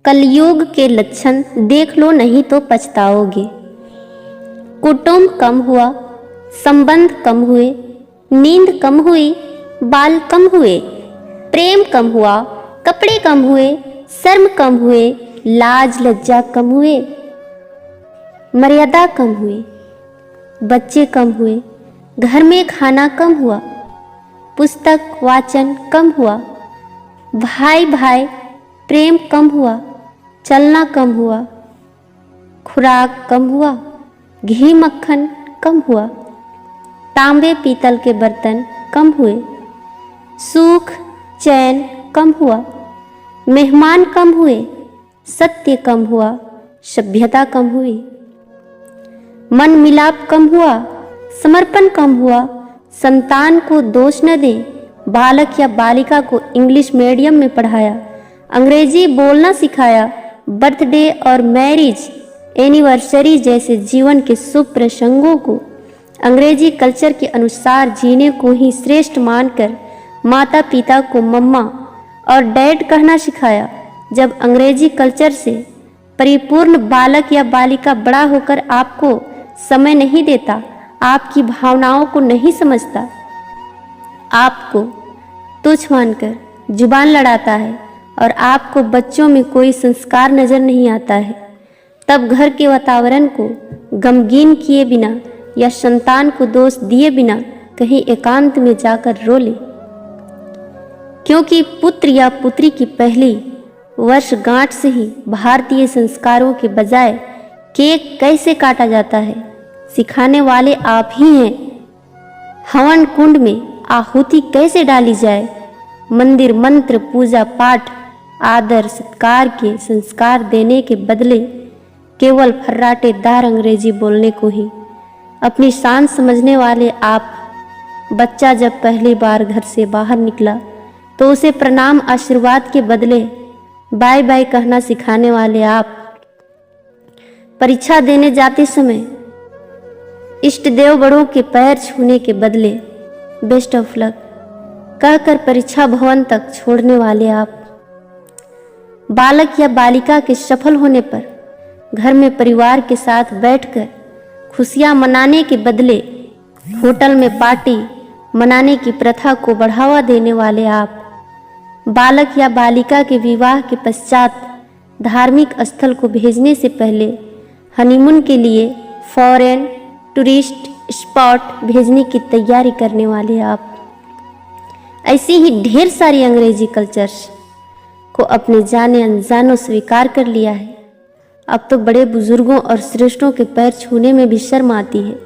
कलयुग के लक्षण देख लो नहीं तो पछताओगे। कुटुंब कम हुआ, संबंध कम हुए, नींद कम हुई, बाल कम हुए, प्रेम कम हुआ, कपड़े कम हुए, शर्म कम हुए, लाज लज्जा कम हुए, मर्यादा कम हुई, बच्चे कम हुए, घर में खाना कम हुआ, पुस्तक वाचन कम हुआ, भाई भाई प्रेम कम हुआ, चलना कम हुआ, खुराक कम हुआ, घी मक्खन कम हुआ, तांबे पीतल के बर्तन कम हुए, सुख चैन कम हुआ, मेहमान कम हुए, सत्य कम हुआ, सभ्यता कम हुई, मन मिलाप कम हुआ, समर्पण कम हुआ, संतान को दोष न दें, बालक या बालिका को इंग्लिश मीडियम में पढ़ाया, अंग्रेजी बोलना सिखाया, बर्थडे और मैरिज एनिवर्सरी जैसे जीवन के शुभ प्रसंगों को अंग्रेजी कल्चर के अनुसार जीने को ही श्रेष्ठ मानकर माता पिता को मम्मा और डैड कहना सिखाया। जब अंग्रेजी कल्चर से परिपूर्ण बालक या बालिका बड़ा होकर आपको समय नहीं देता, आपकी भावनाओं को नहीं समझता, आपको तुच्छ मानकर जुबान लड़ाता है और आपको बच्चों में कोई संस्कार नजर नहीं आता है, तब घर के वातावरण को गमगीन किए बिना या संतान को दोष दिए बिना कहीं एकांत में जाकर रो ले। क्योंकि पुत्र या पुत्री की पहली वर्षगांठ से ही भारतीय संस्कारों के बजाय केक कैसे काटा जाता है सिखाने वाले आप ही हैं। हवन कुंड में आहुति कैसे डाली जाए, मंदिर मंत्र पूजा पाठ आदर सत्कार के संस्कार देने के बदले केवल फर्राटेदार अंग्रेजी बोलने को ही अपनी शान समझने वाले आप। बच्चा जब पहली बार घर से बाहर निकला तो उसे प्रणाम आशीर्वाद के बदले बाय बाय कहना सिखाने वाले आप। परीक्षा देने जाते समय इष्ट देव बड़ों के पैर छूने के बदले बेस्ट ऑफ लक कहकर परीक्षा भवन तक छोड़ने वाले आप। बालक या बालिका के सफल होने पर घर में परिवार के साथ बैठकर खुशियां मनाने के बदले होटल में पार्टी मनाने की प्रथा को बढ़ावा देने वाले आप। बालक या बालिका के विवाह के पश्चात धार्मिक स्थल को भेजने से पहले हनीमून के लिए फॉरेन टूरिस्ट स्पॉट भेजने की तैयारी करने वाले आप। ऐसी ही ढेर सारी अंग्रेजी कल्चर्स को अपने जाने अनजानों स्वीकार कर लिया है। अब तो बड़े बुजुर्गों और श्रेष्ठों के पैर छूने में भी शर्म आती है।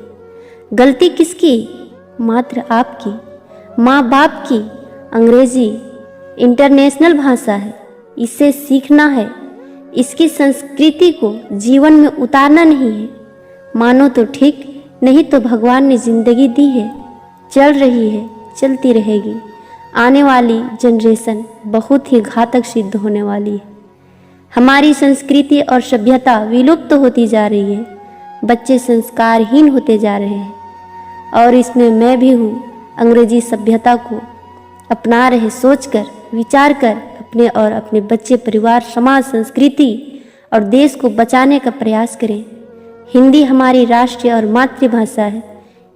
गलती किसकी? मात्र आपकी, माँ बाप की। अंग्रेजी इंटरनेशनल भाषा है, इसे सीखना है, इसकी संस्कृति को जीवन में उतारना नहीं है। मानो तो ठीक, नहीं तो भगवान ने जिंदगी दी है, चल रही है, चलती रहेगी। आने वाली जनरेशन बहुत ही घातक सिद्ध होने वाली है। हमारी संस्कृति और सभ्यता विलुप्त होती जा रही है, बच्चे संस्कारहीन होते जा रहे हैं और इसमें मैं भी हूँ। अंग्रेजी सभ्यता को अपना रहे सोचकर विचार कर अपने और अपने बच्चे परिवार समाज संस्कृति और देश को बचाने का प्रयास करें। हिंदी हमारी राष्ट्रीय और मातृभाषा है,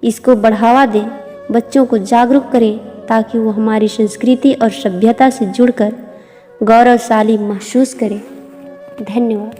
इसको बढ़ावा दें, बच्चों को जागरूक करें ताकि वो हमारी संस्कृति और सभ्यता से जुड़कर गौरवशाली महसूस करें। धन्यवाद।